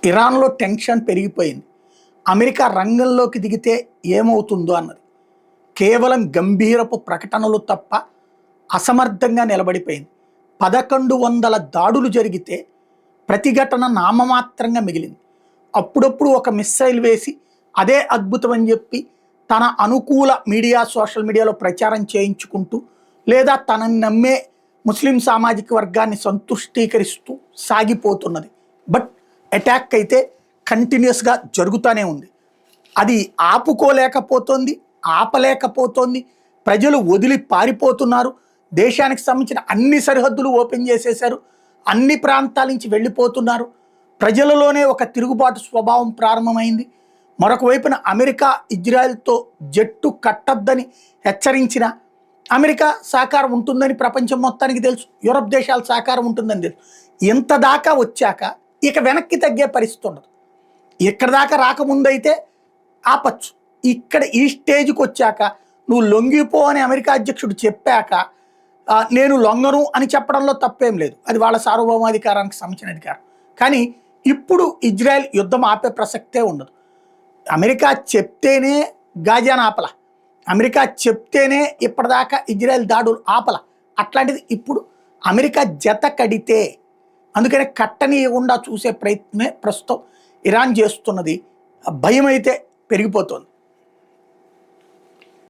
ఇరాన్లో టెన్షన్ పెరిగిపోయింది. అమెరికా రంగంలోకి దిగితే ఏమవుతుందో అన్నది. కేవలం గంభీరపు ప్రకటనలు తప్ప అసమర్థంగా నిలబడిపోయింది. 1100 దాడులు జరిగితే ప్రతిఘటన నామమాత్రంగా మిగిలింది. అప్పుడప్పుడు ఒక మిస్సైల్ వేసి అదే అద్భుతం అని చెప్పి తన అనుకూల మీడియా సోషల్ మీడియాలో ప్రచారం చేయించుకుంటూ లేదా తనని నమ్మే ముస్లిం సామాజిక వర్గాన్ని సంతుష్టీకరిస్తూ సాగిపోతున్నది. బట్ అటాక్ అయితే కంటిన్యూస్గా జరుగుతూనే ఉంది. అది ఆపుకోలేకపోతుంది, ఆపలేకపోతుంది. ప్రజలు వదిలి పారిపోతున్నారు. దేశానికి సంబంధించిన అన్ని సరిహద్దులు ఓపెన్ చేసేశారు. అన్ని ప్రాంతాల నుంచి వెళ్ళిపోతున్నారు. ప్రజలలోనే ఒక తిరుగుబాటు స్వభావం ప్రారంభమైంది. మరొక వైపున అమెరికా ఇజ్రాయెల్తో జట్టు కట్టద్దని హెచ్చరించిన అమెరికా సహకారం ఉంటుందని ప్రపంచం మొత్తానికి తెలుసు. యూరప్ దేశాల సహకారం ఉంటుందని తెలుసు. ఇంత దాకా వచ్చాక ఇక వెనక్కి తగ్గే పరిస్థితి ఉండదు. ఇక్కడ దాకా రాకముందైతే ఆపచ్చు. ఇక్కడ ఈ స్టేజ్కి వచ్చాక నువ్వు లొంగిపో అని అమెరికా అధ్యక్షుడు చెప్పాక నేను లొంగను అని చెప్పడంలో తప్పేం లేదు. అది వాళ్ళ సార్వభౌమాధికారానికి సంబంధించిన అధికారం. కానీ ఇప్పుడు ఇజ్రాయెల్ యుద్ధం ఆపే ప్రసక్తే ఉండదు. అమెరికా చెప్తేనే గాజాను ఆపల, అమెరికా చెప్తేనే ఇప్పటిదాకా ఇజ్రాయెల్ దాడులు ఆపల. అట్లాంటిది ఇప్పుడు అమెరికా జత కడితే, అందుకనే కట్టనీయకుండా చూసే ప్రయత్నమే ప్రస్తుతం ఇరాన్ చేస్తున్నది. భయం అయితే పెరిగిపోతుంది.